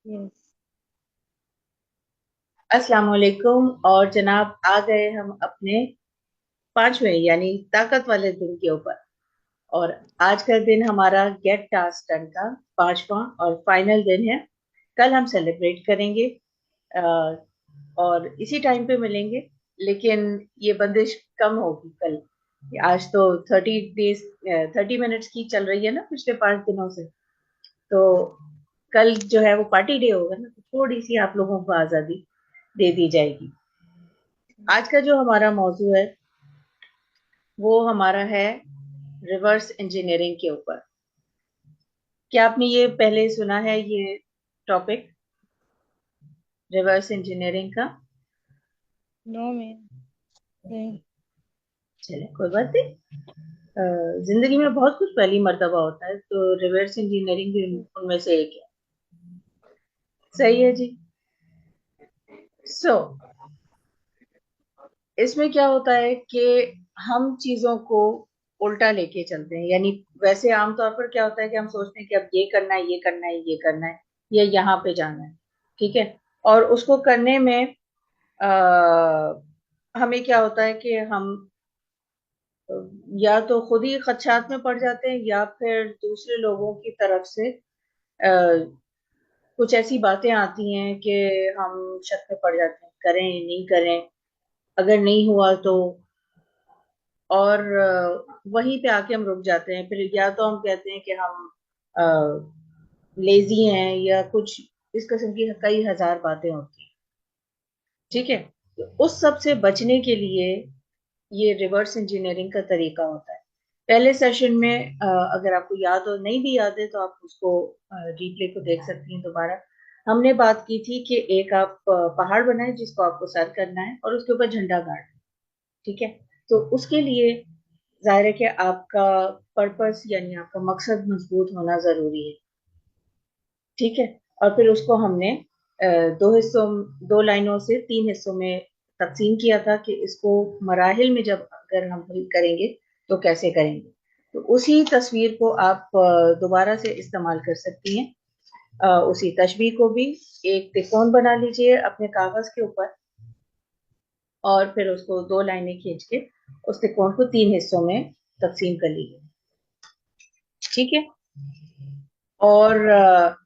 Yes. अस्सलाम वालेकुम। और जनाब, आ गए हम अपने पांचवें यानी ताकत वाले दिन के ऊपर। और आज का दिन हमारा गेट टास्क डन का पांचवा और फाइनल दिन है। कल हम सेलिब्रेट करेंगे अ, और इसी टाइम पे मिलेंगे। लेकिन ये बंदिश कम होगी कल। आज तो 30 डेज 30 मिनट्स की चल रही है ना, पिछले 5 दिनों से। तो कल जो है वो पार्टी डे होगा ना, तो थोड़ी सी आप लोगों को आजादी दे दी जाएगी। आज का जो हमारा मौजू है वो हमारा है रिवर्स इंजीनियरिंग के ऊपर। क्या आपने ये पहले सुना है, ये टॉपिक, रिवर्स इंजीनियरिंग का? No ma'am. नहीं। चले, कोई बात नहीं। जिंदगी में बहुत कुछ पहली मर्तबा होता है, तो रिवर्स इंजीनियरिंग भी उनमें से एक है। सही है जी। सो इसमें क्या होता है कि हम चीजों को उल्टा लेके चलते हैं। यानी वैसे आमतौर पर क्या होता है कि हम सोचते हैं कि अब ये करना है, ये करना है, ये करना है, ये यहाँ पे जाना है। ठीक है। और उसको करने में हमें क्या होता है कि हम अ, या तो खुद ही खदशात में पड़ जाते हैं, या फिर दूसरे लोगों की तरफ से कुछ ऐसी बातें आती हैं कि हम शक में पड़ जाते हैं, करें नहीं करें, अगर नहीं हुआ तो। और वहीं पे आके हम रुक जाते हैं। फिर या तो हम कहते हैं कि हम लेजी हैं, या कुछ इस किस्म की कई हजार बातें होती हैं। ठीक है। तो उस सब से बचने के लिए ये रिवर्स इंजीनियरिंग का तरीका होता है। पहले सेशन में अगर आपको याद हो, नहीं भी याद है तो आप उसको रिप्ले को देख सकती हैं दोबारा। हमने बात की थी कि एक आप पहाड़ बनाए जिसको आपको सर करना है और उसके ऊपर झंडा गाड़ना है। ठीक है। तो उसके लिए जाहिर है कि आपका पर्पस यानी आपका मकसद मजबूत होना जरूरी है। ठीक है। और फिर उसको हमने दो हिस्सों, दो लाइनों से 3 हिस्सों में तकसीम किया था कि इसको मराहिल में जब अगर हम करेंगे तो कैसे करेंगे। तो उसी तस्वीर को आप दोबारा से इस्तेमाल कर सकती हैं। उसी तशबीह को भी एक तिकोन बना लीजिए अपने कागज के ऊपर, और फिर उसको 2 लाइनें खींच के उस त्रिकोण को 3 हिस्सों में तकसीम कर लीजिए। ठीक है। और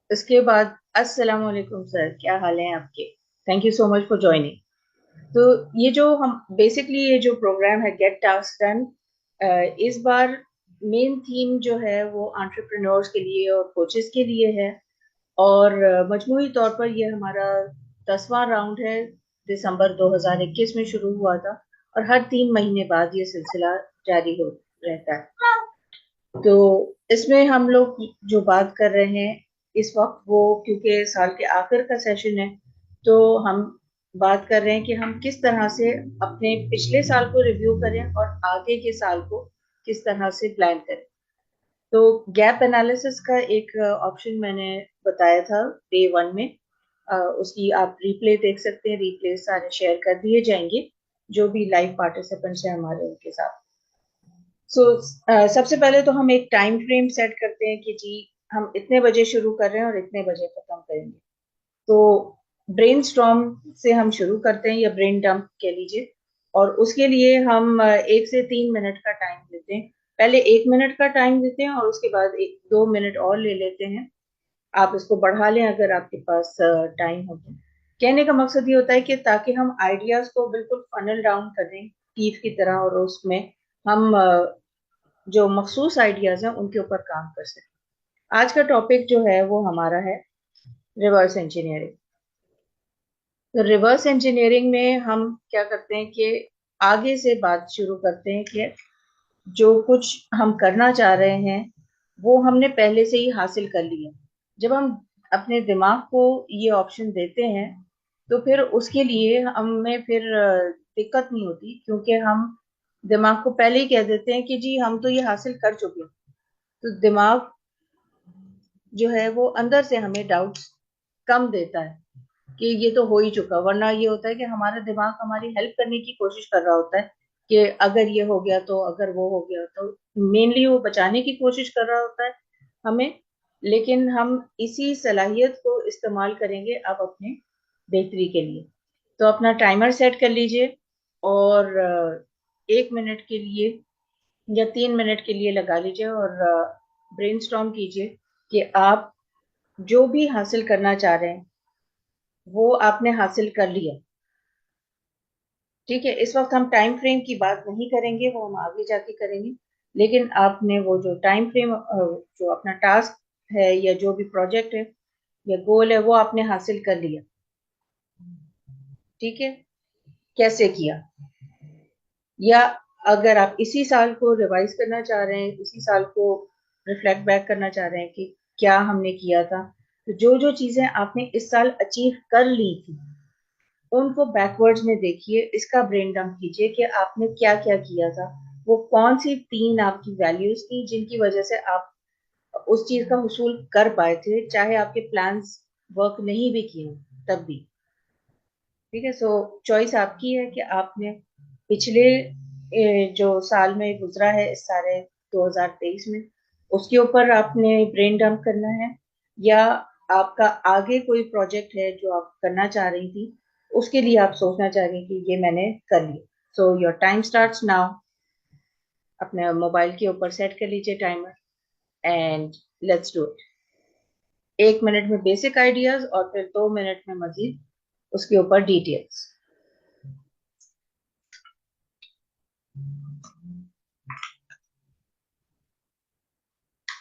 इसके बाद, अस्सलाम वालेकुम सर, क्या हाल है आपके? Thank you so much for joining. तो ये जो हम बेसिकली ये जो प्रोग्राम है गेट टास्क डन, इस बार मेन थीम जो है वो एंटरप्रेन्योर्स के लिए और कोचेस के लिए है। और मजमूई तौर पर ये हमारा 10वां राउंड है। दिसंबर 2021 में शुरू हुआ था और हर 3 महीने बाद ये सिलसिला जारी हो रहता है। तो इसमें हम लोग जो बात कर रहे हैं इस वक्त, वो क्योंकि साल के आखिर का सेशन है, तो हम बात कर रहे हैं कि हम किस तरह से अपने पिछले साल को रिव्यू करें और आगे के साल को किस तरह से प्लान करें। तो गैप एनालिसिस का एक ऑप्शन मैंने बताया था डे 1 में। उसकी आप रिप्ले देख सकते हैं। रिप्ले सारे शेयर कर दिए जाएंगे जो भी लाइव पार्टिसिपेंट्स हैं हमारे, उनके साथ। सबसे पहले तो हम एक टाइम फ्रेम सेट करते हैं कि जी हम इतने बजे शुरू कर रहे हैं और इतने बजे खत्म करेंगे। तो ब्रेनस्टॉर्म से हम शुरू करते हैं, या ब्रेन डंप कह लीजिए। और उसके लिए हम 1 से 3 मिनट का टाइम देते हैं। पहले 1 मिनट का टाइम देते हैं और उसके बाद 1-2 मिनट और ले लेते हैं। आप इसको बढ़ा लें अगर आपके पास टाइम हो तो। कहने का मकसद ये होता है कि ताकि हम आइडियाज को बिल्कुल फनल डाउन करें टीथ की तरह, और उसमें हम जो मखसूस आइडियाज हैं उनके ऊपर काम कर सकें। आज का टॉपिक जो है वो हमारा है रिवर्स इंजीनियरिंग। तो रिवर्स इंजीनियरिंग में हम क्या करते हैं कि आगे से बात शुरू करते हैं कि जो कुछ हम करना चाह रहे हैं वो हमने पहले से ही हासिल कर लिया। जब हम अपने दिमाग को ये ऑप्शन देते हैं तो फिर उसके लिए हमें फिर दिक्कत नहीं होती, क्योंकि हम दिमाग को पहले ही कह देते हैं कि जी हम तो ये हासिल कर चुके हैं। तो दिमाग जो है वो अंदर से हमें डाउट्स कम देता है कि ये तो हो ही चुका। वरना ये होता है कि हमारा दिमाग हमारी हेल्प करने की कोशिश कर रहा होता है कि अगर ये हो गया तो, अगर वो हो गया तो। मेनली वो बचाने की कोशिश कर रहा होता है हमें, लेकिन हम इसी सलाहियत को इस्तेमाल करेंगे अब अपने बेहतरी के लिए। तो अपना टाइमर सेट कर लीजिए और 1 मिनट के लिए या 3 मिनट के लिए लगा लीजिए और ब्रेनस्टॉर्म कीजिए कि आप जो भी हासिल करना चाह रहे हैं वो आपने हासिल कर लिया। ठीक है, इस वक्त हम टाइम फ्रेम की बात नहीं करेंगे, वो हम आगे जाके करेंगे। लेकिन आपने वो जो टाइम फ्रेम, जो अपना टास्क है या जो भी प्रोजेक्ट है या गोल है, वो आपने हासिल कर लिया। ठीक है, कैसे किया? या अगर आप इसी साल को रिवाइज करना चाह रहे हैं, इसी साल को रिफ्लेक्ट बैक करना चाह रहे हैं कि क्या हमने किया था, तो जो जो चीजें आपने इस साल अचीव कर ली थी उनको बैकवर्ड्स में देखिए, इसका ब्रेन डंप कीजिए कि आपने क्या क्या किया था। वो कौन सी 3 आपकी वैल्यूज थी जिनकी वजह से आप उस चीज का हुसूल कर पाए थे, चाहे आपके प्लान्स वर्क नहीं भी किए तब भी। ठीक है, सो चॉइस आपकी है कि आपने पिछले जो साल में गुजरा है, इस सारे 2023 में, उसके ऊपर आपने ब्रेन डंप करना है, या आपका आगे कोई प्रोजेक्ट है जो आप करना चाह रही थी, उसके लिए आप सोचना चाह रही कि ये मैंने कर लिया। So your time starts now. अपने मोबाइल के ऊपर सेट कर लीजिए timer and let's do it. 1 minute में बेसिक आइडियाज और फिर 2 मिनट में मजीद उसके ऊपर डिटेल्स।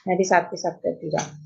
मैं भी साथ के साथ करती जाऊँ।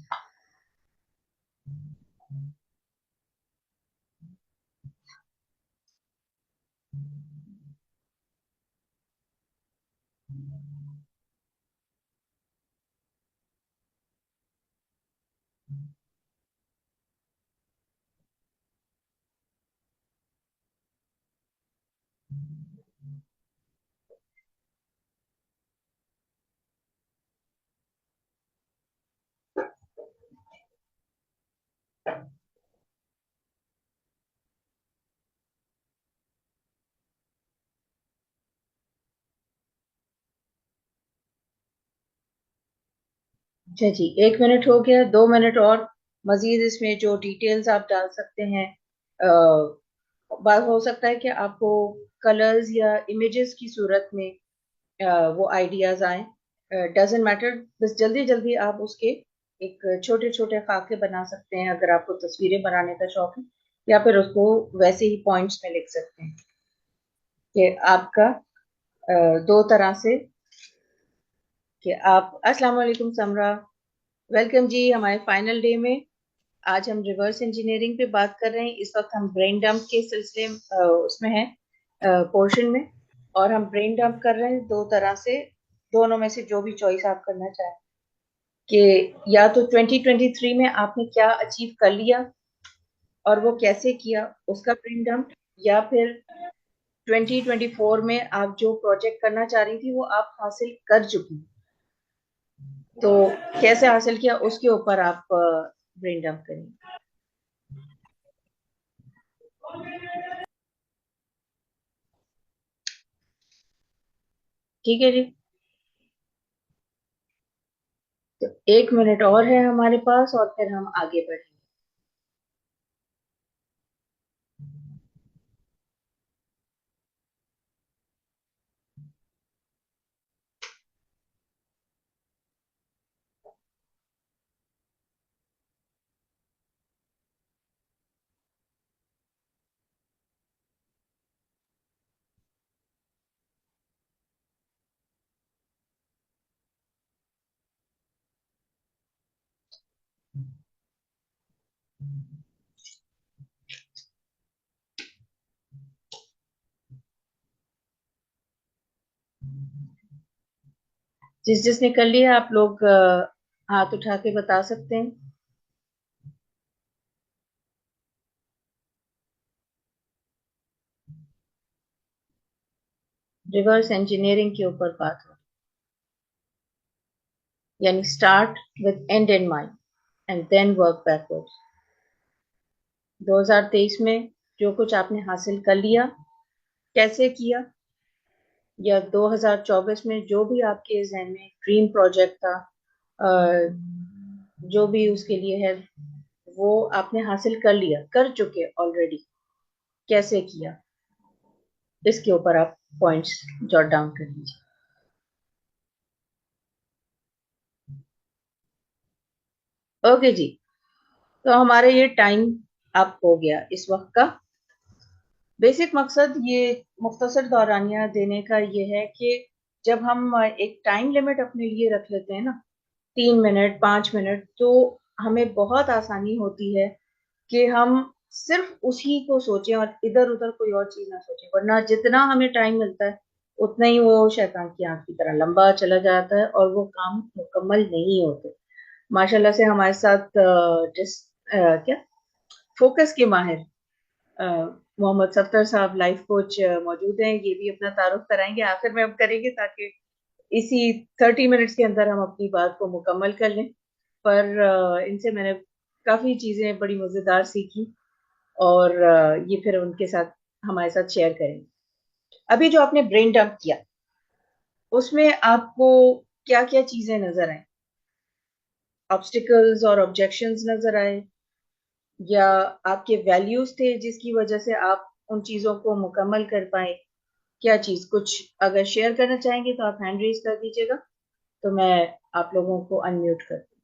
अच्छा जी, 1 मिनट हो गया, 2 मिनट और मजीद इसमें जो डिटेल्स आप डाल सकते हैं। बात हो सकता है कि आपको कलर्स या इमेजेस की सूरत में वो आइडियाज आए। डजेंट मैटर, बस जल्दी जल्दी आप उसके एक छोटे छोटे खाके बना सकते हैं अगर आपको तस्वीरें बनाने का शौक है, या फिर उसको वैसे ही पॉइंट्स में लिख सकते हैं कि आपका दो तरह से, कि आप अस्सलाम वालेकुम समरा, वेलकम जी हमारे फाइनल डे में। आज हम रिवर्स इंजीनियरिंग पे बात कर रहे हैं। इस वक्त हम ब्रेन डंप के सिलसिले उसमें है, पोर्शन में। और हम ब्रेन डंप कर रहे हैं दो तरह से, दोनों में से जो भी चॉइस आप करना चाहें, कि या तो 2023 में आपने क्या अचीव कर लिया और वो कैसे किया, उसका ब्रेन डंप, या फिर 2024 में आप जो प्रोजेक्ट करना चाह रही थी वो आप हासिल कर चुकी, तो कैसे हासिल किया उसके ऊपर आप ब्रेन डंप करेंगे। ठीक है जी, तो 1 मिनट और है हमारे पास और फिर हम आगे बढ़ेंगे। जिस जिसने कर लिया आप लोग हाथ उठा के बता सकते हैं। रिवर्स इंजीनियरिंग के ऊपर बात हो, यानी start with end in mind and then work backwards. 2023 में जो कुछ आपने हासिल कर लिया, कैसे किया, या 2024 में जो भी आपके जहन में ड्रीम प्रोजेक्ट था, जो भी उसके लिए है वो आपने हासिल कर लिया, कर चुके ऑलरेडी, कैसे किया, इसके ऊपर आप पॉइंट्स जॉट डाउन कर लीजिए। ओके जी, तो हमारे ये टाइम अप हो गया इस वक्त का। बेसिक मकसद ये मुख्तसर दौरानिया देने का ये है कि जब हम एक टाइम लिमिट अपने लिए रख लेते हैं ना, 3 मिनट 5 मिनट, तो हमें बहुत आसानी होती है कि हम सिर्फ उसी को सोचें और इधर उधर कोई और चीज ना सोचें, वरना जितना हमें टाइम मिलता है उतना ही वो शैतान की आंख की तरह लंबा चला जाता है और वो काम मुकम्मल नहीं होते। माशाल्लाह से हमारे साथ जिस क्या फोकस के माहिर मोहम्मद सफ्तर साहब लाइफ कोच मौजूद हैं, ये भी अपना तारुफ कराएंगे, आखिर में हम करेंगे ताकि इसी 30 मिनट्स के अंदर हम अपनी बात को मुकम्मल कर लें। पर इनसे मैंने काफी चीजें बड़ी मजेदार सीखी और ये फिर उनके साथ हमारे साथ शेयर करेंगे। अभी जो आपने ब्रेन डंप किया उसमें आपको क्या क्या चीजें नजर आई? ऑब्स्टिकल्स और ऑब्जेक्शंस नजर आए, या आपके वैल्यूज थे जिसकी वजह से आप उन चीजों को मुकम्मल कर पाए? क्या चीज, कुछ अगर शेयर करना चाहेंगे तो आप हैंड रेज कर दीजिएगा, तो मैं आप लोगों को अनम्यूट कर दूँ।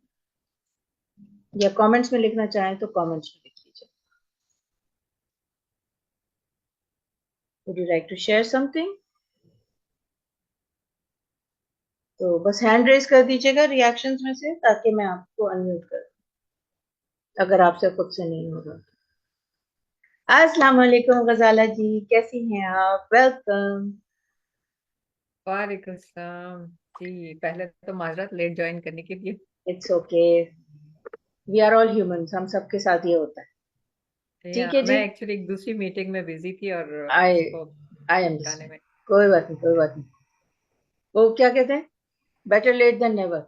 या कमेंट्स में लिखना चाहें तो कमेंट्स में लिख लीजिए। Would you like to share something? तो बस हैंड रेज कर दीजिएगा रिएक्शंस में से, ताकि मैं आपको अनम्यूट कर दूं, अगर आपसे खुद से नहीं होगा। अस्सलाम वालेकुम गजाला जी, कैसी हैं आप? वेलकम। वालेकुम सलाम जी। पहले तो माजरत लेट ज्वाइन करने के लिए। It's okay, we are all humans, हम सबके साथ ये होता है। या ठीक है मैं जी। एक्चुअली एक दूसरी मीटिंग में बिजी थी और आई उसको आई जाने अंडरस्टैंड। में। कोई बात नहीं, कोई बात नहीं। वो क्या कहते हैं, बेटर लेट देन नेवर।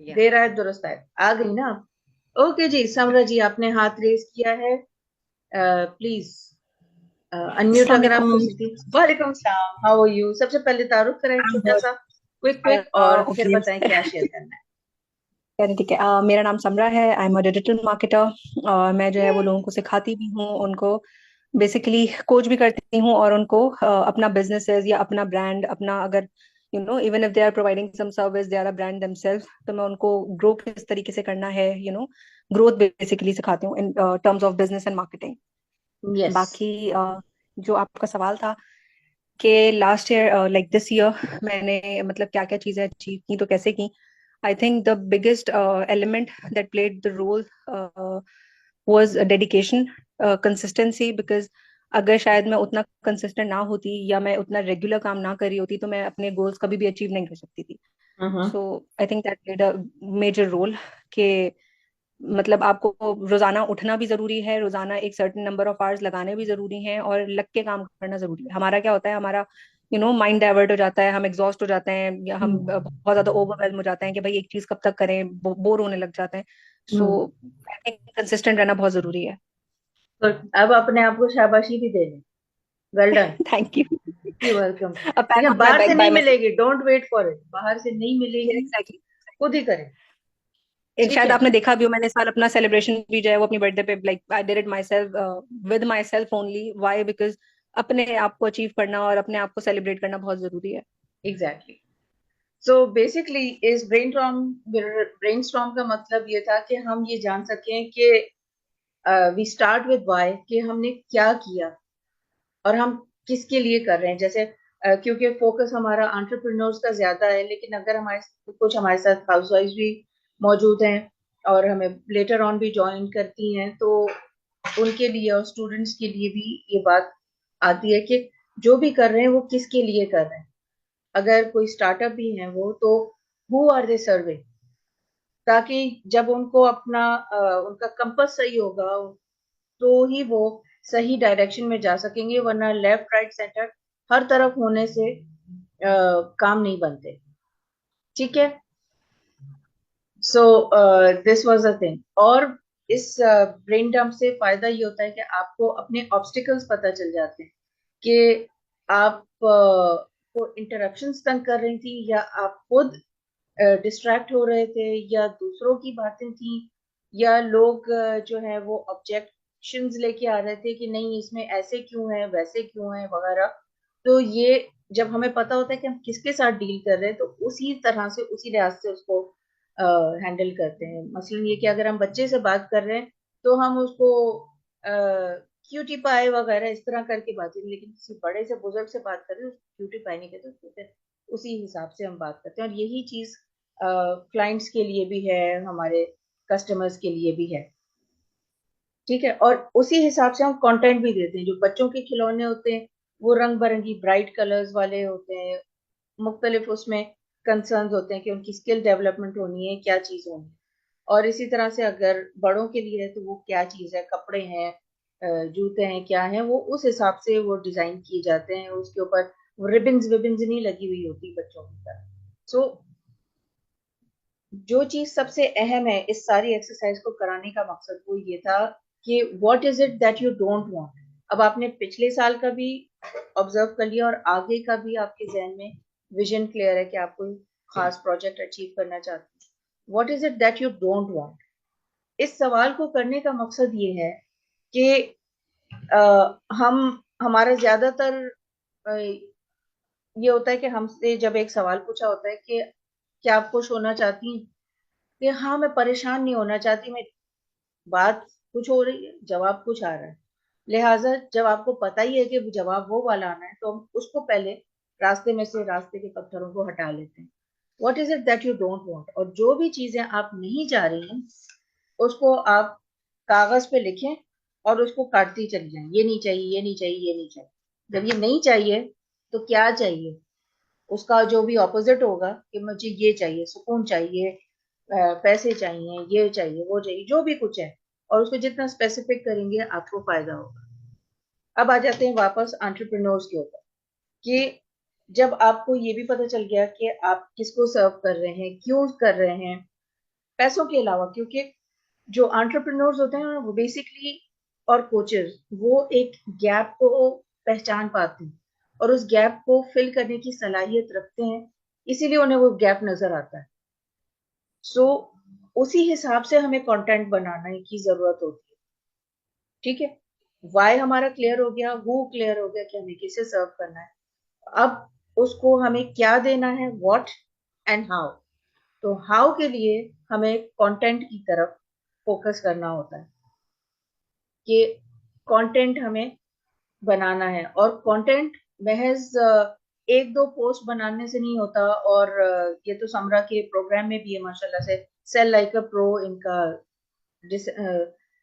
या देर आए दुरुस्त आए, आ गई ना आप। ओके जी, समरा जी आपने हाथ रेज किया है, प्लीज अनम्यूट अस्सलाम अगर आप कर वालेकुम। सकती हैं। वालेकुम सलाम, हाउ आर यू? सबसे पहले तारुफ करें I'm छोटा good. सा, क्विक क्विक, और फिर ओके। बताएं क्या शेयर करना चलिए ठीक है। मेरा नाम समरा है। I am a digital marketer और मैं जो है वो है। लोगों को सिखाती भी हूँ, उनको बेसिकली कोच भी करती हूँ और उनको अपना बिजनेसेस या अपना ब्रांड, अपना अगर even if they are providing some service they are a brand themselves, तो मैं उनको ग्रो किस तरीके से करना है, ग्रोथ बेसिकली सिखाती हूँ in terms of business and marketing. Yes. बाकी जो आपका सवाल था कि last year like this year मैंने मतलब क्या क्या चीजें अचीव की तो कैसे की। I think the biggest element that played the role was dedication, consistency, because अगर शायद मैं उतना कंसिस्टेंट ना होती या मैं उतना रेगुलर काम ना कर रही होती तो मैं अपने गोल्स कभी भी अचीव नहीं कर सकती थी। Hmm. So I think that played a major role कि मतलब आपको रोजाना उठना भी जरूरी है, रोजाना एक सर्टेन नंबर ऑफ आवर्स लगाने भी जरूरी हैं और लग के काम करना जरूरी है। हमारा क्या होता है, हमारा माइंड डाइवर्ट हो जाता है, हम एग्जॉस्ट हो जाते हैं या हम हम्म। बहुत ज्यादा ओवरवेल्म हो जाते हैं कि भाई एक चीज कब तक करें, बोर होने लग जाते हैं। सो हम्म। आई थिंक कंसिस्टेंट रहना बहुत जरूरी है। तो अब अपने आप को शाबाशी भी दे दें। Well done. Thank you. You welcome. अ ठीक पैट है, ऑन माय बाहर से बैक बाय नहीं माय मिलेगी, डोंट वेट फॉर इट, बाहर से नहीं सेल्फ। मिलेगी, एग्जैक्टली। खुद ही करें। ठीक शायद है। आपने देखा भी हो, मैंने इस साल अपना सेलिब्रेशन भी जो है वो अपनी बर्थडे पे like I did it myself, with myself only. Why? Because अपने आप को अचीव करना और अपने आप को सेलिब्रेट करना बहुत जरूरी है। एग्जैक्टली। सो बेसिकली इस ब्रेनस्टॉर्म का मतलब ये था कि हम ये जान सकें कि वी स्टार्ट विद व्हाई, कि हमने क्या किया और हम किसके लिए कर रहे हैं। जैसे क्योंकि फोकस हमारा एंटरप्रेन्योर्स का ज्यादा है, लेकिन अगर हमारे साथ हाउसवाइफ भी मौजूद हैं और हमें लेटर ऑन भी ज्वाइन करती हैं, तो उनके लिए और स्टूडेंट्स के लिए भी ये बात आती है कि जो भी कर रहे हैं वो किसके लिए कर रहे हैं। अगर कोई स्टार्टअप भी है वो, तो हु आर दे सर्विंग, ताकि जब उनको उनका कंपास सही होगा तो ही वो सही डायरेक्शन में जा सकेंगे, वरना लेफ्ट राइट सेंटर हर तरफ होने से काम नहीं बनते। ठीक है। So this was a thing. और इस ब्रेन डंप से फायदा ये होता है कि आपको अपने ऑब्स्टिकल्स पता चल जाते हैं कि आप को इंटरप्शंस तंग कर रही थी, या आप खुद डिस्ट्रैक्ट हो रहे थे, या दूसरों की बातें थी, या लोग जो है वो ऑब्जेक्शंस लेके आ रहे थे कि नहीं इसमें ऐसे क्यों है, वैसे क्यों है वगैरह। तो ये जब हमें पता होता है कि हम किसके साथ डील कर रहे हैं तो उसी तरह से, उसी लिहाज से उसको हैंडल करते हैं। मसलन ये कि अगर हम बच्चे से बात कर रहे हैं तो हम उसको क्यूटी पाई वगैरह इस तरह करके बात करें, लेकिन किसी बड़े से बुजुर्ग से बात करें तो क्यूटी पाई नहीं कहते, उसको फिर उसी हिसाब से हम बात करते हैं। और यही चीज क्लाइंट्स के लिए भी है, हमारे कस्टमर्स के लिए भी है। ठीक है, और उसी हिसाब से हम कंटेंट भी देते हैं। जो बच्चों के खिलौने होते हैं वो रंग बिरंगी ब्राइट कलर्स वाले होते हैं, मुख्तलिफ उसमें कंसर्न्स होते हैं कि उनकी स्किल डेवलपमेंट होनी है, क्या चीज होनी है। और इसी तरह से अगर बड़ों के लिए है तो वो क्या चीज है, कपड़े हैं, जूते हैं, क्या है, वो उस हिसाब से वो डिजाइन किए जाते हैं। उसके ऊपर रिबन्स विबन्स नहीं लगी हुई होती बच्चों की तरह। सो जो चीज सबसे अहम है इस सारी एक्सरसाइज को कराने का मकसद वो ये था कि what is it that you don't want. अब आपने पिछले साल का भी ऑब्जर्व कर लिया और आगे का भी आपके जहन में विजन क्लियर है कि आप कोई खास प्रोजेक्ट अचीव करना चाहते हैं। What is it that you don't want, इस सवाल को करने का मकसद ये है कि हम हमारा ज्यादातर ये होता है कि हमसे जब एक सवाल पूछा होता है कि क्या आप खुश होना चाहती हैं, कि हाँ मैं परेशान नहीं होना चाहती, मैं बात कुछ हो रही है जवाब कुछ आ रहा है। लिहाजा जब आपको पता ही है कि जवाब वो वाला आना है तो हम उसको पहले रास्ते में से, रास्ते के पत्थरों को हटा लेते हैं। What is it that you don't want, और जो भी चीजें आप नहीं चाह रही हैं उसको आप कागज पे लिखें और उसको काटती चली जाएं। ये नहीं चाहिए, ये नहीं चाहिए, ये नहीं चाहिए। जब ये नहीं चाहिए तो क्या चाहिए, उसका जो भी ऑपोजिट होगा कि मुझे ये चाहिए, सुकून चाहिए, पैसे चाहिए, ये चाहिए, वो चाहिए, जो भी कुछ है, और उसको जितना स्पेसिफिक करेंगे आपको फायदा होगा। अब आ जाते हैं वापस एंटरप्रेन्योर्स के ऊपर कि जब आपको ये भी पता चल गया कि आप किसको सर्व कर रहे हैं, क्यों कर रहे हैं, पैसों के अलावा, क्योंकि जो एंटरप्रेन्योर्स होते हैं वो बेसिकली, और कोचेस, वो एक गैप को पहचान पाते हैं और उस गैप को फिल करने की सलाहियत रखते हैं, इसीलिए उन्हें वो गैप नजर आता है। सो उसी हिसाब से हमें कंटेंट बनाने की जरूरत होती है। ठीक है, वाई हमारा क्लियर हो गया, वो क्लियर हो गया कि हमें किसे सर्व करना है। अब उसको हमें क्या देना है, व्हाट एंड हाउ। तो हाउ के लिए हमें कंटेंट की तरफ फोकस करना होता है कि कंटेंट हमें बनाना है। और कंटेंट महज एक दो पोस्ट बनाने से नहीं होता। और ये तो समरा के प्रोग्राम में भी है माशाल्लाह से, सेल लाइक अ प्रो इनका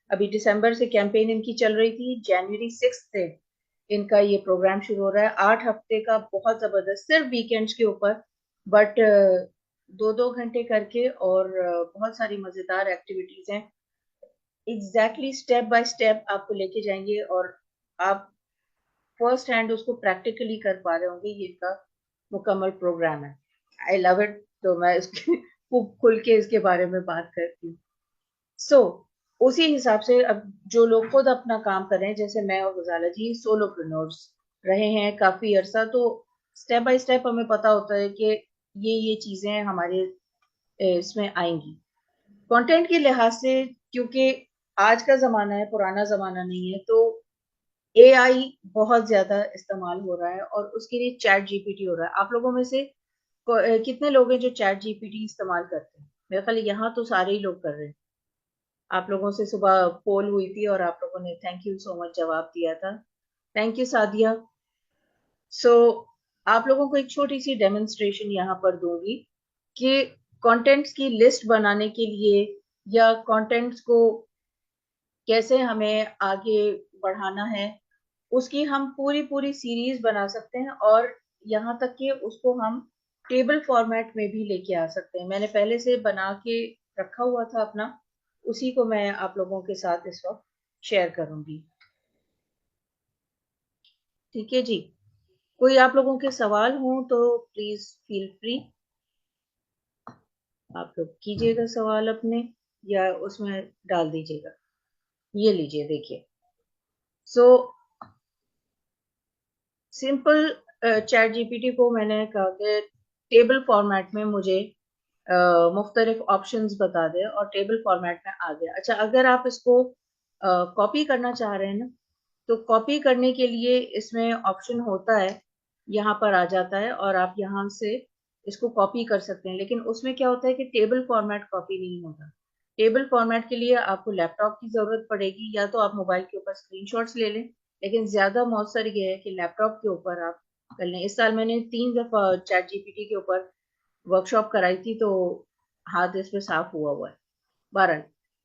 अभी दिसंबर से कैंपेन इनकी चल रही थी, जनवरी 6 से इनका ये प्रोग्राम शुरू हो रहा है। 8 हफ्ते का बहुत जबरदस्त, सिर्फ वीकेंड्स के ऊपर, बट 2-2 घंटे करके, और बहुत सारी मजेदार एक्टिविटीज हैं। एग्जैक्टली स्टेप बाय स्टेप आपको लेके जाएंगे और आप फर्स्ट हैंड उसको प्रैक्टिकली कर पा रहे होंगे। ये इनका मुकम्मल प्रोग्राम है। आई लव इट, तो मैं इसके खूब खुल के इसके बारे में बात करती हूँ। सो उसी हिसाब से अब जो लोग खुद अपना काम कर रहे हैं, जैसे मैं और गजाला जी सोलोप्रेन्योर्स रहे हैं काफी अरसा, तो स्टेप बाय स्टेप हमें पता होता है कि ये चीजें हमारे इसमें आएंगी। कंटेंट के लिहाज से, क्योंकि आज का जमाना है, पुराना जमाना नहीं है, तो एआई बहुत ज्यादा इस्तेमाल हो रहा है और उसके लिए चैट जीपीटी हो रहा है। आप लोगों में से कितने लोग हैं जो चैट जीपीटी इस्तेमाल करते हैं? मेरे ख्याल यहाँ तो सारे ही लोग कर रहे हैं। आप लोगों से सुबह पोल हुई थी और आप लोगों ने थैंक यू सो मच जवाब दिया था। Thank you Sadia. सो आप लोगों को एक छोटी सी डेमोन्स्ट्रेशन यहाँ पर दूंगी कि कंटेंट्स की लिस्ट बनाने के लिए, या कंटेंट्स को कैसे हमें आगे बढ़ाना है, उसकी हम पूरी पूरी सीरीज बना सकते हैं। और यहाँ तक कि उसको हम टेबल फॉर्मेट में भी लेके आ सकते हैं। मैंने पहले से बना के रखा हुआ था अपना, उसी को मैं आप लोगों के साथ इस वक्त शेयर करूंगी। ठीक है जी, कोई आप लोगों के सवाल हो तो प्लीज फील फ्री, आप लोग कीजिएगा सवाल अपने, या उसमें डाल दीजिएगा। ये लीजिए देखिए। सो सिंपल चैट जीपीटी को मैंने कहा कि टेबल फॉर्मेट में मुझे मुख्तलिफ ऑप्शंस बता दे और टेबल फॉर्मेट में आ गया। अच्छा, अगर आप इसको कॉपी करना चाह रहे हैं ना, तो कॉपी करने के लिए इसमें ऑप्शन होता है, यहाँ पर आ जाता है और आप यहाँ से इसको कॉपी कर सकते हैं। लेकिन उसमें क्या होता है कि टेबल फॉर्मेट कॉपी नहीं होता। टेबल फॉर्मेट के लिए आपको लैपटॉप की जरूरत पड़ेगी, या तो आप मोबाइल के ऊपर स्क्रीनशॉट्स ले लें, लेकिन ज्यादा मौसर ये है कि लैपटॉप के ऊपर आप कर लें। इस साल मैंने 3 दफा चैट जीपीटी के ऊपर वर्कशॉप कराई थी, तो हाथ इस पे साफ हुआ है। बहरहाल,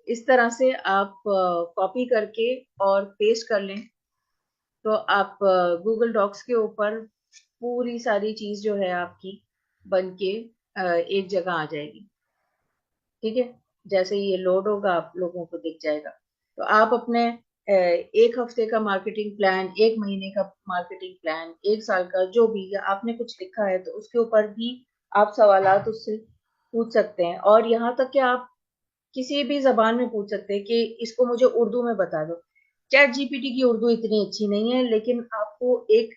इस तरह से आप कॉपी करके और पेस्ट कर लें, तो आप गूगल डॉक्स के ऊपर पूरी सारी चीज जो है आपकी बन के एक जगह आ जाएगी। ठीक है, जैसे ही ये लोड होगा आप लोगों को दिख जाएगा। तो आप अपने एक हफ्ते का मार्केटिंग प्लान, एक महीने का मार्केटिंग प्लान, एक साल का, जो भी या आपने कुछ लिखा है तो उसके ऊपर भी आप सवालात उससे पूछ सकते हैं। और यहाँ तक कि आप किसी भी जबान में पूछ सकते हैं कि इसको मुझे उर्दू में बता दो। चैट जीपीटी की उर्दू इतनी अच्छी नहीं है, लेकिन आपको एक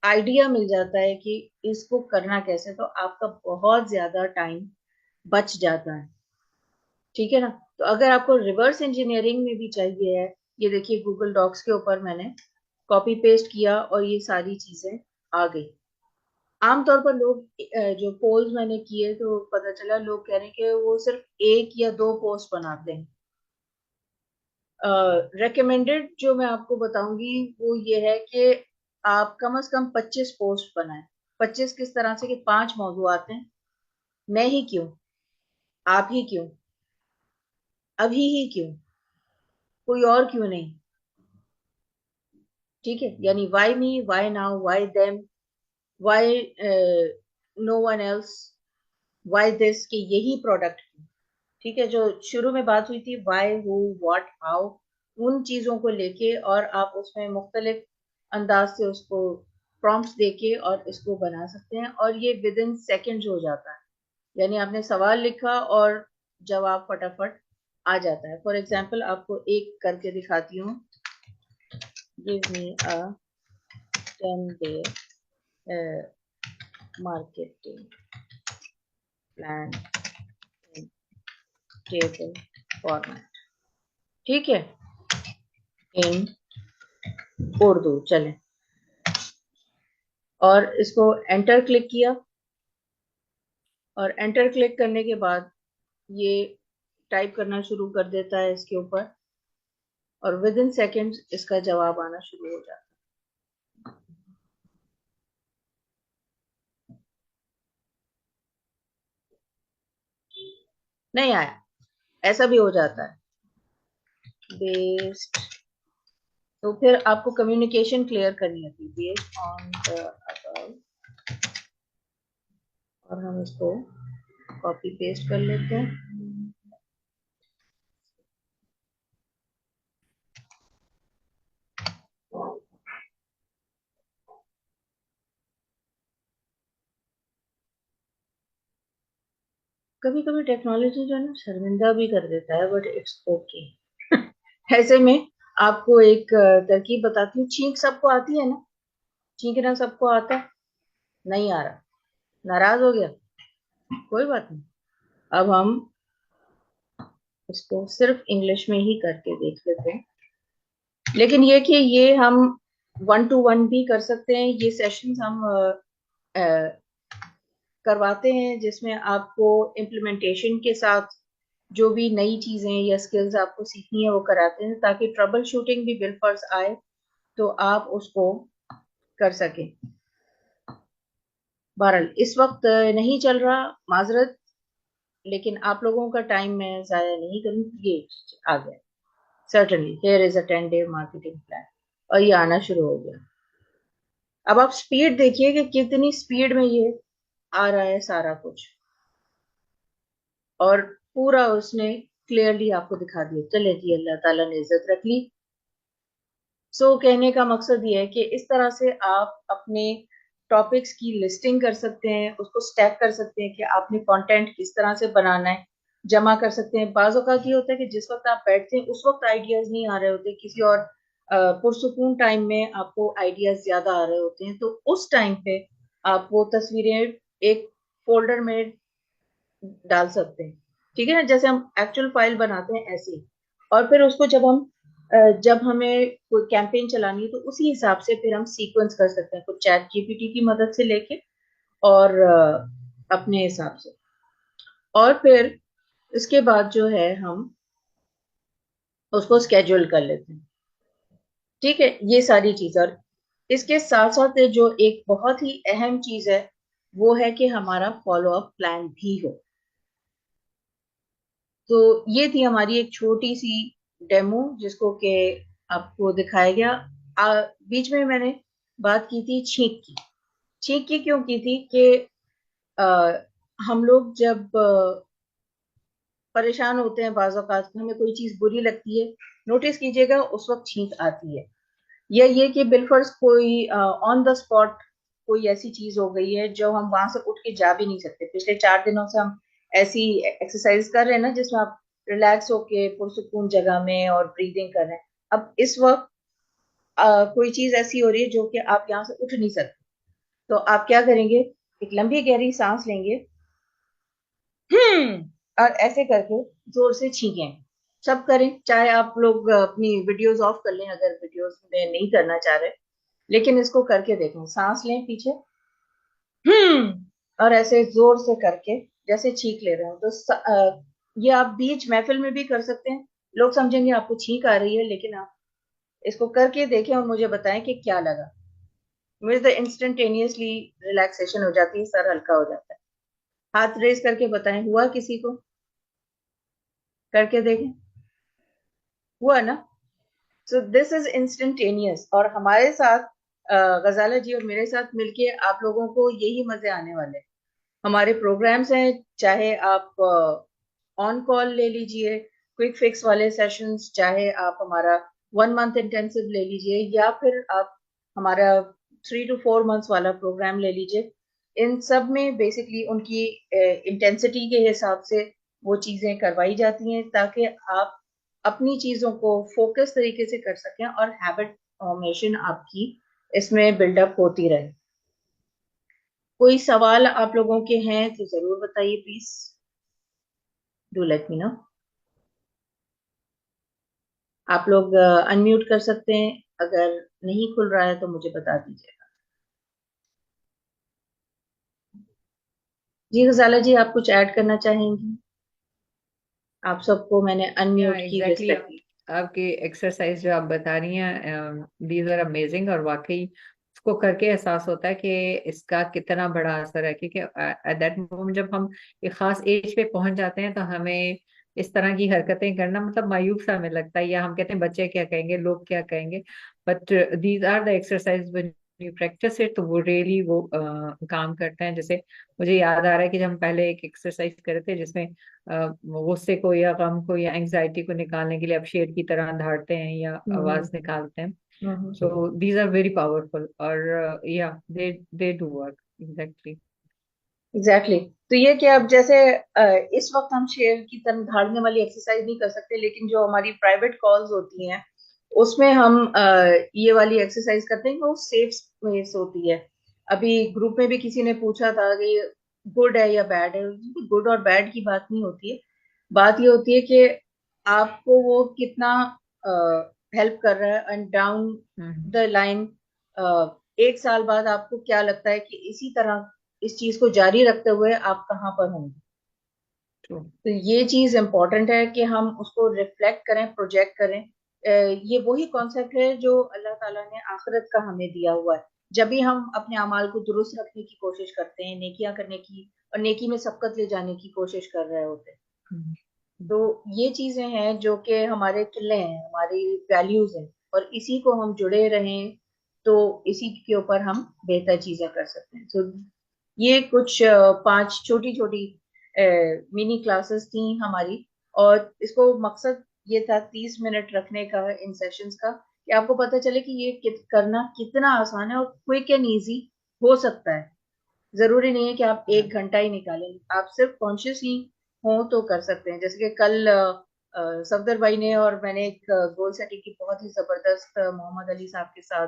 आइडिया मिल जाता है कि इसको करना कैसे, तो आपका बहुत ज्यादा टाइम बच जाता है। ठीक है ना। तो अगर आपको रिवर्स इंजीनियरिंग में भी चाहिए है, ये देखिए गूगल डॉक्स के ऊपर मैंने कॉपी पेस्ट किया और ये सारी चीजें आ गई। आमतौर पर लोग जो पोल्स मैंने किए तो पता चला लोग कह रहे हैं कि वो सिर्फ एक या दो पोस्ट बनाते हैं। रेकमेंडेड जो मैं आपको बताऊंगी वो ये है कि आप कम से कम 25 पोस्ट बनाएं। 25 किस तरह से कि 5 मौजूआत हैं। मैं ही क्यों, आप ही क्यों, अभी ही क्यों, कोई और क्यों नहीं। ठीक है, यानी why me, why now, why them, why no one else, why this, कि यही प्रोडक्ट। ठीक है, जो शुरू में बात हुई थी वाई, हु, व्हाट, हाउ, उन चीजों को लेके और आप उसमें मुख्तलिफ अंदाज से उसको प्रॉम्प्ट्स देके और इसको बना सकते हैं, और ये विद इन सेकेंड्स हो जाता है। यानी आपने सवाल लिखा और जवाब फटाफट आ जाता है। फॉर एग्जाम्पल आपको एक करके दिखाती हूँ। Give me a 10-day marketing plan in table format। ठीक है, इन उर्दू। चलें, और इसको एंटर क्लिक किया, और एंटर क्लिक करने के बाद ये टाइप करना शुरू कर देता है इसके ऊपर, और विद इन सेकेंड्स इसका जवाब आना शुरू हो जाता है। नहीं आया, ऐसा भी हो जाता है। बेस्ड, तो फिर आपको कम्युनिकेशन क्लियर करनी होती है। बेस्ड ऑन द अबव, और हम इसको कॉपी पेस्ट कर लेते हैं। कभी कभी टेक्नोलॉजी जो है ना शर्मिंदा भी कर देता है, बट इट्स ओके। ऐसे में आपको एक तरकीब बताती हूँ। छींक सबको आती है ना, छींकना सबको आता है। नहीं आ रहा, नाराज हो गया, कोई बात नहीं। अब हम इसको सिर्फ इंग्लिश में ही करके देख लेते हैं। लेकिन ये कि ये हम 1-to-1 भी कर सकते हैं। ये सेशंस हम करवाते हैं जिसमें आपको इम्प्लीमेंटेशन के साथ जो भी नई चीजें या स्किल्स आपको सीखनी है वो कराते हैं, ताकि ट्रबल शूटिंग भी बिलफर्ज आए तो आप उसको कर सकें। बहरहाल इस वक्त नहीं चल रहा, माजरत, लेकिन आप लोगों का टाइम मैं जाया नहीं करूंगी। ये आ गया, certainly here is a 10-day marketing plan, और ये आना शुरू हो गया। अब आप स्पीड देखिए कि कितनी स्पीड में ये आ रहा है सारा कुछ, और पूरा उसने क्लियरली आपको दिखा दिया। चले जी, अल्लाह ताला ने इज्जत रख ली। सो कहने का मकसद ये है कि इस तरह से आप अपने टॉपिक्स की लिस्टिंग कर सकते हैं, उसको स्टैक कर सकते हैं कि आपने कंटेंट किस तरह से बनाना है, जमा कर सकते हैं। बाज़ औक़ात ये होता है कि जिस वक्त आप बैठते हैं उस वक्त आइडियाज नहीं आ रहे होते, किसी और पुरसुकून टाइम में आपको आइडियाज ज्यादा आ रहे होते हैं, तो उस टाइम पे आप वो तस्वीरें एक फोल्डर में डाल सकते हैं, ठीक है ना, जैसे हम एक्चुअल फाइल बनाते हैं ऐसे ही। और फिर उसको जब हमें कोई कैंपेन चलानी है तो उसी हिसाब से फिर हम सीक्वेंस कर सकते हैं, कुछ चैट जीपीटी की मदद से लेके और अपने हिसाब से। और फिर इसके बाद जो है हम उसको स्केड्यूल कर लेते हैं, ठीक है, ये सारी चीज। और इसके साथ साथ जो एक बहुत ही अहम चीज है वो है कि हमारा फॉलो अप प्लान भी हो। तो ये थी हमारी एक छोटी सी डेमो जिसको कि आपको दिखाया गया। बीच में मैंने बात की थी छींक की। छींक की क्यों की थी कि आ, हम लोग जब परेशान होते हैं, बाज़ औक़ात हमें कोई चीज बुरी लगती है, नोटिस कीजिएगा उस वक्त छींक आती है। या ये कि बिलफर्ज कोई ऑन द स्पॉट कोई ऐसी चीज हो गई है जो हम वहां से उठ के जा भी नहीं सकते। पिछले 4 दिनों से हम ऐसी एक्सरसाइज कर रहे हैं ना जिसमें आप रिलैक्स होके पुरसुकून जगह में और ब्रीदिंग कर रहे हैं। अब इस वक्त कोई चीज ऐसी हो रही है जो कि आप यहाँ से उठ नहीं सकते, तो आप क्या करेंगे, एक लंबी गहरी सांस लेंगे, और ऐसे करके जोर से छींकें। सब करें, चाहे आप लोग अपनी वीडियोस ऑफ कर लें अगर वीडियोस में नहीं करना चाह रहे, लेकिन इसको करके देखें। सांस लें पीछे, और ऐसे जोर से करके जैसे छींक ले रहे हो। तो ये आप बीच महफिल में भी कर सकते हैं। लोग समझेंगे आपको छींक आ रही है, लेकिन आप इसको करके देखें और मुझे बताएं कि क्या लगा। मुझे तो इंस्टेंटेनियसली रिलैक्सेशन हो जाती है, सर हल्का हो जाता है। हाथ रेस करके बताएं, हुआ किसी को? करके देखें, हुआ ना? So this is instantaneous. और हमारे साथ गजाला जी और मेरे साथ मिलके आप लोगों को यही मजे आने वाले हैं। हमारे प्रोग्राम्स हैं, चाहे आप ऑन कॉल ले लीजिए, क्विक फिक्स वाले सेशंस, चाहे आप हमारा 1 मंथ इंटेंसिव ले लीजिए, या फिर आप हमारा 3 to 4 मंथ्स वाला प्रोग्राम ले लीजिए। इन सब में बेसिकली उनकी इंटेंसिटी के हिसाब से वो चीजें करवाई जाती हैं ताकि आप अपनी चीजों को फोकस तरीके से कर सकें और हैबिट फॉर्मेशन आपकी इसमें बिल्डअप होती रहे। कोई सवाल आप लोगों के हैं तो जरूर बताइए please, do let me know. आप लोग अनम्यूट कर सकते हैं, अगर नहीं खुल रहा है तो मुझे बता दीजिएगा। जी गजाला जी, आप कुछ ऐड करना चाहेंगी? आप सबको मैंने या अनम्यूट की एग्जैक्टली रिस्पेक्टली। आपकी एक्सरसाइज जो आप बता रही हैं दीज आर अमेजिंग, और वाकई उसको करके एहसास होता है कि इसका कितना बड़ा असर है। क्योंकि एट दैट मोमेंट जब हम एक खास एज पे पहुंच जाते हैं तो हमें इस तरह की हरकतें करना मतलब मायूब सा हमें लगता है, या हम कहते हैं बच्चे क्या कहेंगे, लोग क्या कहेंगे। But these are the exercise when you practise it, तो वो रियली वो काम करते हैं। जैसे मुझे याद आ रहा है कि जब हम पहले एक एक्सरसाइज करे थे जिसमें गुस्से को या गम को या एंग्जाइटी को निकालने के लिए आप शेर की तरह दहाड़ते हैं या आवाज निकालते हैं। Hmm. So these are very powerful, और या they do work exactly. Exactly exactly. तो ये कि अब जैसे इस वक्त हम शेर की तरह धाड़ने वाली एक्सरसाइज नहीं कर सकते, लेकिन जो हमारी प्राइवेट कॉल्स होती हैं उसमें हम ये वाली एक्सरसाइज करते हैं, वो सेफ स्पेस होती है। अभी ग्रुप में भी किसी ने पूछा था कि गुड है या बैड है। गुड और बैड की बात नहीं होती है, बात ये होती है कि आपको वो कितना हेल्प कर रहा है, एंड डाउन द लाइन 1 साल बाद आपको क्या लगता है कि इसी तरह इस चीज को जारी रखते हुए आप कहाँ पर होंगे। तो ये चीज इंपॉर्टेंट है कि हम उसको रिफ्लेक्ट करें, प्रोजेक्ट करें। ये वही कॉन्सेप्ट है जो अल्लाह ताला ने आखिरत का हमें दिया हुआ है। जब भी हम अपने अमाल को दुरुस्त रखने की कोशिश करते हैं, नेकियां करने की और नेकी में सबकत ले जाने की कोशिश कर रहे होते हैं, तो ये चीजें हैं जो कि हमारे किले हैं, हमारी वैल्यूज हैं, और इसी को हम जुड़े रहें तो इसी के ऊपर हम बेहतर चीजें कर सकते हैं। तो ये कुछ 5 छोटी छोटी मिनी क्लासेस थी हमारी, और इसको मकसद ये था 30 मिनट रखने का इन सेशंस का, कि आपको पता चले कि ये करना कितना आसान है और क्विक एंड ईजी हो सकता है। जरूरी नहीं है कि आप 1 घंटा ही निकालें, आप सिर्फ कॉन्शियस ही हो तो कर सकते हैं। जैसे कि कल सफदर भाई ने और मैंने एक गोल सेटिंग की बहुत ही जबरदस्त मोहम्मद अली साहब के साथ,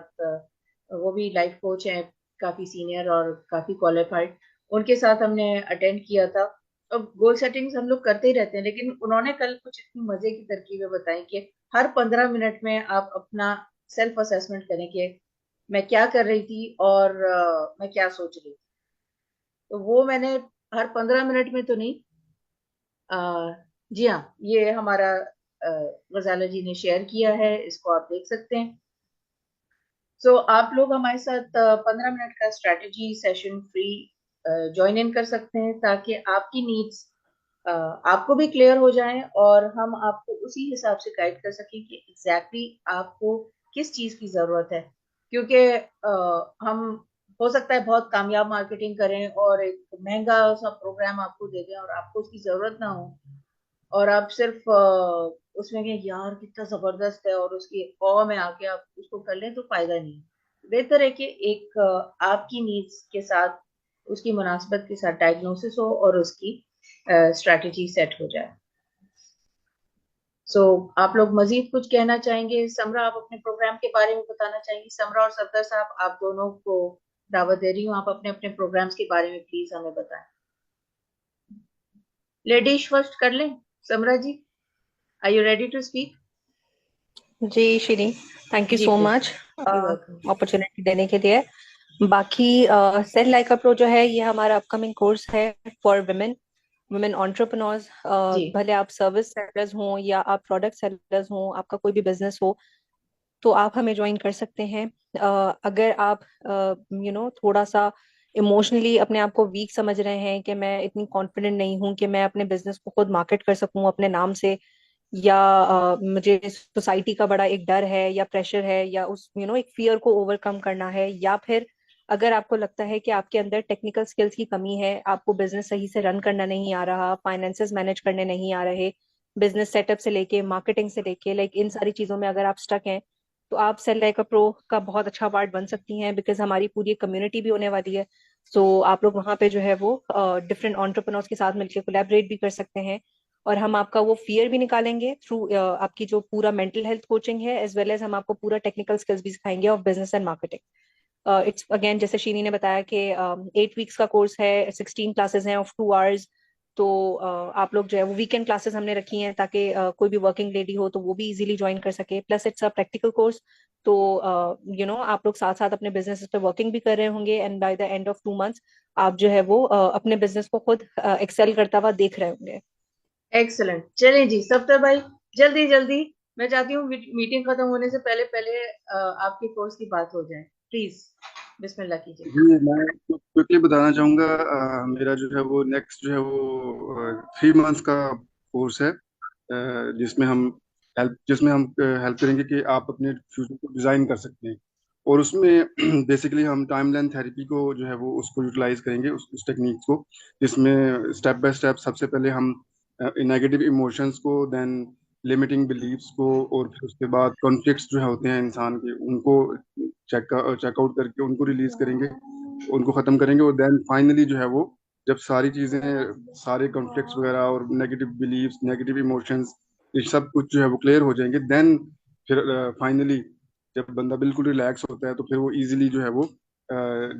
वो भी लाइफ कोच हैं, काफी सीनियर और काफी क्वालिफाइड, उनके साथ हमने अटेंड किया था। अब गोल सेटिंग्स हम लोग करते ही रहते हैं, लेकिन उन्होंने कल कुछ इतनी मजे की तरकीबें बताई कि हर 15 मिनट में आप अपना सेल्फ असेसमेंट करें कि मैं क्या कर रही थी और मैं क्या सोच रही थी। तो वो मैंने हर 15 मिनट में तो नहीं, जी हाँ, ये हमारा गजाला जी ने शेयर किया है, इसको आप देख सकते हैं। सो आप लोग हमारे साथ 15 मिनट का strategy session free join in कर सकते हैं, ताकि आपकी नीड्स आपको भी क्लियर हो जाएं और हम आपको उसी हिसाब से गाइड कर सकें कि एग्जैक्टली आपको किस चीज की जरूरत है। क्योंकि हम हो सकता है बहुत कामयाब मार्केटिंग करें और एक महंगा सा प्रोग्राम आपको दे दें और आपको उसकी जरूरत ना हो, और आप सिर्फ उसमें कहें यार कितना जबरदस्त है और उसकी ऑ में आके आप उसको कर लें, तो फायदा नहीं। बेहतर है कि एक आपकी नीड्स के साथ, उसकी मुनासिबत के साथ डायग्नोसिस हो और उसकी स्ट्रैटेजी सेट हो जाए। सो आप लोग मजीद कुछ कहना चाहेंगे? समरा, आप अपने प्रोग्राम के बारे में बताना चाहेंगी? समरा और सफदर साहब, आप दोनों को दावत दे रही हूँ, आप अपने अपने प्रोग्राम्स के बारे में प्लीज हमें बताएं। लेडीज फर्स्ट कर लें। Samra ji, are you ready to speak? जी श्री, थैंक यू जी so please. Much you welcome. Opportunity देने के लिए। बाकी सेल लाइक अ प्रो जो है ये हमारा अपकमिंग कोर्स है फॉर वुमेन एंटरप्रेन्योर्स। जी भले आप सर्विस सेलर्स हों या आप प्रोडक्ट सेलर्स हों, आपका कोई भी बिजनेस हो, तो आप हमें ज्वाइन कर सकते हैं। अगर आप थोड़ा सा इमोशनली अपने आप को वीक समझ रहे हैं कि मैं इतनी कॉन्फिडेंट नहीं हूं कि मैं अपने बिजनेस को खुद मार्केट कर सकूं अपने नाम से, या मुझे सोसाइटी का बड़ा एक डर है या प्रेशर है या उस एक फियर को ओवरकम करना है, या फिर अगर आपको लगता है कि आपके अंदर टेक्निकल स्किल्स की कमी है, आपको बिजनेस सही से रन करना नहीं आ रहा, फाइनेंसेस मैनेज करने नहीं आ रहे, बिजनेस सेटअप से लेके मार्केटिंग से लेके लाइक इन सारी चीजों में अगर आप स्टक हैं, तो आप सेल लाइक अ प्रो का बहुत अच्छा पार्ट बन सकती हैं, बिकॉज हमारी पूरी कम्युनिटी भी होने वाली है। सो आप लोग वहाँ पे जो है वो डिफरेंट एंटरप्रेन्योर्स के साथ मिलकर कोलैबोरेट भी कर सकते हैं, और हम आपका वो फियर भी निकालेंगे थ्रू आपकी जो पूरा मेंटल हेल्थ कोचिंग है, एज वेल एज हम आपको पूरा टेक्निकल स्किल्स भी सिखाएंगे of business and marketing. It's again जैसे शीनी ने बताया कि 8 वीक्स का कोर्स है, 16 क्लासेस हैं ऑफ 2 आवर्स। तो आप लोग जो है वो वीकेंड क्लासेस हमने रखी हैं ताकि कोई भी वर्किंग लेडी हो तो वो भी इजीली ज्वाइन कर सके, plus it's a practical course. तो आप लोग साथ साथ अपने बिजनेस पे वर्किंग भी कर रहे होंगे, and by the end of 2 months आप जो है वो अपने बिजनेस को खुद एक्सेल करता हुआ देख रहे होंगे। एक्सलेंट। चलें जी सफ्तर भाई, जल्दी जल्दी, मैं चाहती हूँ मीटिंग खत्म होने से पहले पहले आपके कोर्स की बात हो जाए। प्लीज बिस्मिल्लाह कीजिए। जी मैं क्विकली बताना चाहूँगा। मेरा जो है वो नेक्स्ट जो है वो 3 मंथ्स का कोर्स है, जिसमें हम हेल्प करेंगे कि आप अपने फ्यूचर को डिज़ाइन कर सकते हैं। और उसमें बेसिकली हम टाइमलाइन थेरेपी को जो है वो उसको यूटिलाइज करेंगे, उस टेक्निक्स को, जिसमें स्टेप बाय स्टेप सबसे पहले हम नेगेटिव इमोशंस को, देन लिमिटिंग बिलीव्स को, और फिर उसके बाद कॉन्फ्लिक्ट्स जो है होते हैं इंसान के, उनको चेकआउट करके उनको रिलीज करेंगे, उनको खत्म करेंगे। और देन फाइनली जो है वो, जब सारी चीजें, सारे कॉन्फ्लिक्ट्स वगैरह और नेगेटिव बिलीव्स, नेगेटिव इमोशंस, ये सब कुछ जो है वो क्लियर हो जाएंगे, देन फिर फाइनली जब बंदा बिल्कुल रिलैक्स होता है, तो फिर वो इजीली जो है वो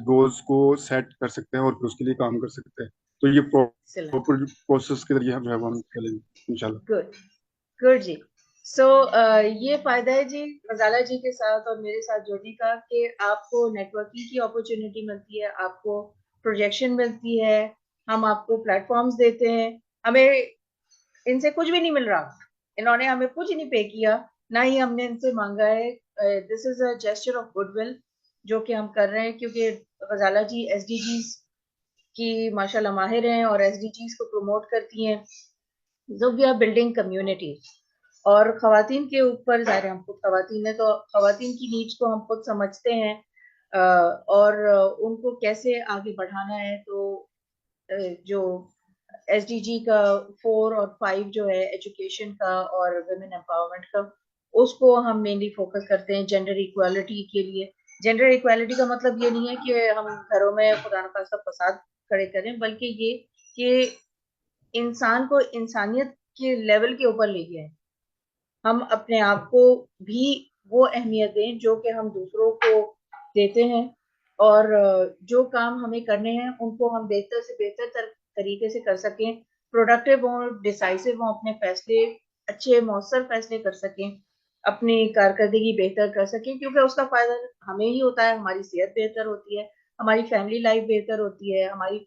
गोल्स को सेट कर सकते हैं और फिर उसके लिए काम कर सकते हैं। तो ये एक्सलेंट। प्रॉपर प्रोसेस के जरिए हम जो है वो हम चलेंगे इंशाल्लाह। गुड। गुड जी। सो ये फायदा है जी गजाला जी के साथ और मेरे साथ जुड़ने का, कि आपको नेटवर्किंग की अपॉर्चुनिटी मिलती है, आपको प्रोजेक्शन मिलती है, हम आपको प्लेटफॉर्म्स देते हैं। हमें इनसे कुछ भी नहीं मिल रहा, इन्होंने हमें कुछ नहीं पे किया, ना ही हमने इनसे मांगा है। This is a gesture of goodwill जो कि हम कर रहे हैं, क्योंकि गजाला जी एसडीजीज की माशाल्लाह माहिर हैं और एसडीजीज को प्रमोट करती हैं। जो वी आर बिल्डिंग कम्युनिटी, और खवातीन के ऊपर ज़ाहिर है, हम खुद खवातीन है, तो खवातीन की नीड्स को हम खुद समझते हैं, और उनको कैसे आगे बढ़ाना है। तो जो एसडीजी का 4 और 5 जो है एजुकेशन का और वुमेन एम्पावरमेंट का, उसको हम मेनली फोकस करते हैं जेंडर इक्वालिटी के लिए। जेंडर इक्वालिटी का मतलब ये नहीं है कि हम घरों में खुदा न खास्ता फसाद खड़े करें, बल्कि ये कि इंसान को इंसानियत के लेवल के ऊपर ले गए, हम अपने आप को भी वो अहमियत दें जो कि हम दूसरों को देते हैं, और जो काम हमें करने हैं उनको हम बेहतर से बेहतर तरीके से कर सकें, प्रोडक्टिव हों, डिसाइसिव हों, अपने फैसले अच्छे मौसर फैसले कर सकें, अपनी कारकर्दगी बेहतर कर सकें, क्योंकि उसका फायदा हमें ही होता है, हमारी सेहत बेहतर होती है, हमारी फैमिली लाइफ बेहतर होती है, हमारी